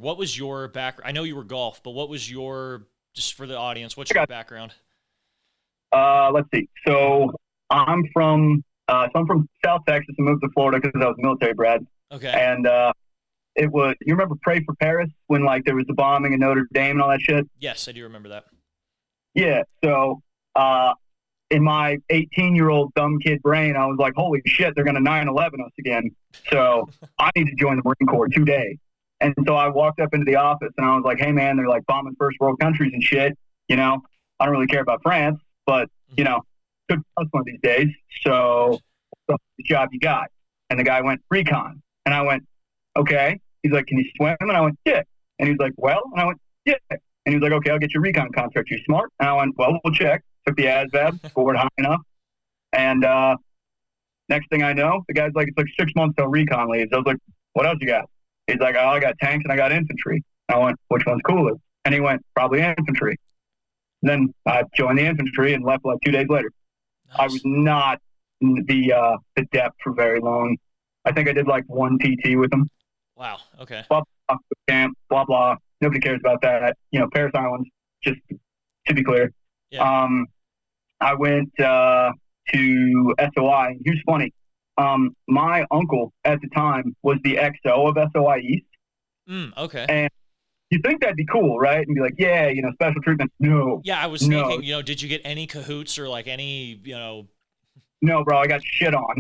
What was your background? I know you were golf, but what was just for the audience, what's your background? Let's see. So I'm from South Texas and moved to Florida because I was a military bred. Okay. And it was, you remember Pray for Paris when like there was the bombing in Notre Dame and all that shit? Yes, I do remember that. Yeah. So in my 18-year-old dumb kid brain, I was like, holy shit, they're going to 9/11 us again. So I need to join the Marine Corps today. And so I walked up into the office and I was like, hey, man, they're like bombing first world countries and shit. You know, I don't really care about France, but, you know, could us one of these days. So what's the job you got? And the guy went, recon. And I went, okay. He's like, can you swim? And I went, yeah. And he's like, well, and I went, yeah. And he was like, okay, I'll get you a recon contract. You smart? And I went, well, we'll check. Took the ASVAB, scored high enough. And next thing I know, the guy's like, it's like 6 months till recon leaves. I was like, what else you got? He's like, oh, I got tanks and I got infantry. I went, which one's cooler? And he went, probably infantry. And then I joined the infantry and left like 2 days later. Nice. I was not in the depth for very long. I think I did like one PT with them. Wow. Okay. Blah, blah, camp, blah, blah. Nobody cares about that. You know, Paris Islands, just to be clear. Yeah. I went to SOI. Here's funny. My uncle at the time was the XO of SOI East. Okay. And you think that'd be cool, right? And be like, yeah, you know, special treatment. No. Yeah, I was thinking, you know, did you get any cahoots or like any, you know? No, bro, I got shit on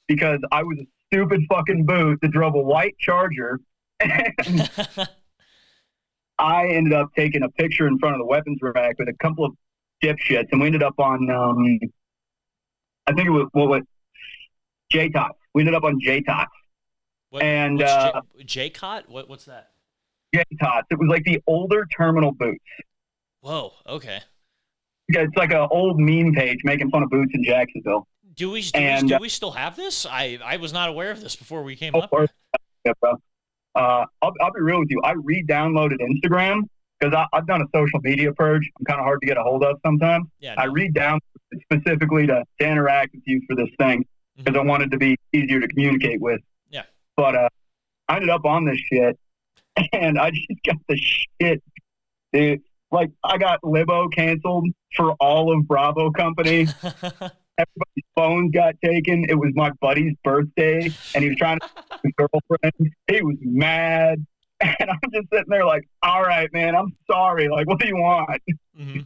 because I was a stupid fucking boot that drove a white Charger. And I ended up taking a picture in front of the weapons rack with a couple of dipshits, and we ended up on, I think it was, what JTOTs. We ended up on JTOTs. And JCOT? What's that? JTOTs. It was like the older terminal boots. Whoa, okay. Yeah, it's like an old meme page making fun of boots in Jacksonville. Do we still have this? I was not aware of this before we came up. Yeah, bro. I'll be real with you. I re-downloaded Instagram because I've done a social media purge. I'm kind of hard to get a hold of sometimes. Yeah, no. I re-downloaded it specifically to interact with you for this thing because I wanted to be easier to communicate with. Yeah. But I ended up on this shit, and I just got the shit, dude. Like, I got Libo canceled for all of Bravo Company. Everybody's phone got taken. It was my buddy's birthday, and he was trying to find his girlfriend. He was mad. And I'm just sitting there like, all right, man, I'm sorry. Like, what do you want? Mm-hmm.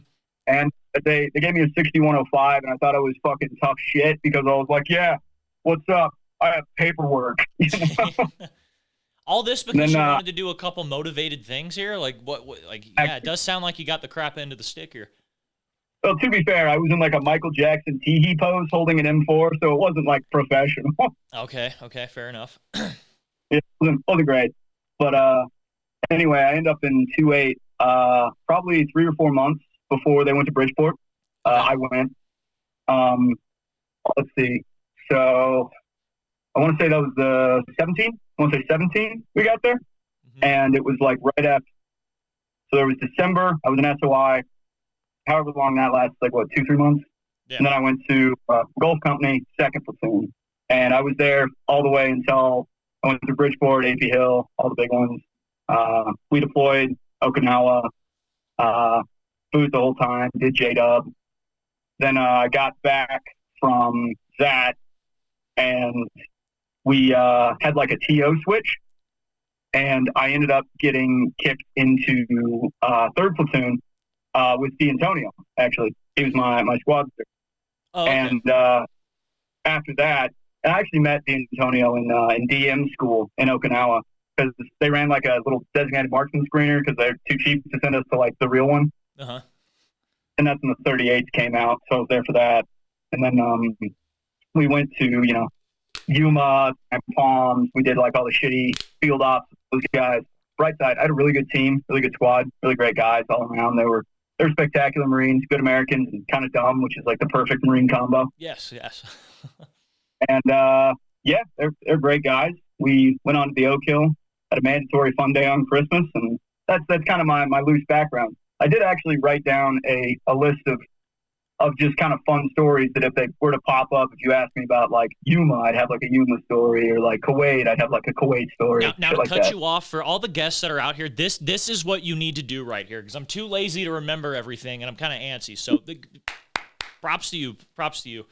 And they gave me a 6105, and I thought I was fucking tough shit because I was like, yeah, what's up? I have paperwork. You know? All this because you wanted to do a couple motivated things here? Like, what yeah, it does sound like you got the crap end of the stick here. Well, to be fair, I was in like a Michael Jackson tee-hee pose holding an M4, so it wasn't like professional. Okay, fair enough. It wasn't great. But anyway, I ended up in 2-8, probably 3 or 4 months before they went to Bridgeport. I went. Let's see. So I want to say that was the 17. I want to say 17 we got there. Mm-hmm. And it was like right after. So there was December. I was in SOI. However long that lasts, like what, 2-3 months? Yeah. And then I went to Gulf Company, 2nd Platoon. And I was there all the way until I went to Bridgeport, AP Hill, all the big ones. We deployed Okinawa, food the whole time, did J-Dub. Then I got back from that, and we had like a TO switch, and I ended up getting kicked into 3rd Platoon with D'Antonio, actually. He was my squad leader. Oh, okay. And after that, I actually met D'Antonio in DM school in Okinawa because they ran like a little designated marksman screener because they're too cheap to send us to like the real one. Uh-huh. And that's when the 38s came out, so I was there for that. And then we went to, you know, Yuma and Palms. We did like all the shitty field ops with those guys. Bright side, I had a really good team, really good squad, really great guys all around. They were spectacular Marines, good Americans, and kind of dumb, which is like the perfect Marine combo. Yes. And yeah, they're great guys. We went on to the Oak Hill, had a mandatory fun day on Christmas, and that's kind of my loose background. I did actually write down a list of of just kind of fun stories that if they were to pop up, if you ask me about like Yuma, I'd have like a Yuma story, or like Kuwait, I'd have like a Kuwait story. Now to like cut that. you off, for all the guests that are out here, this is what you need to do right here, because I'm too lazy to remember everything and I'm kind of antsy. So props to you.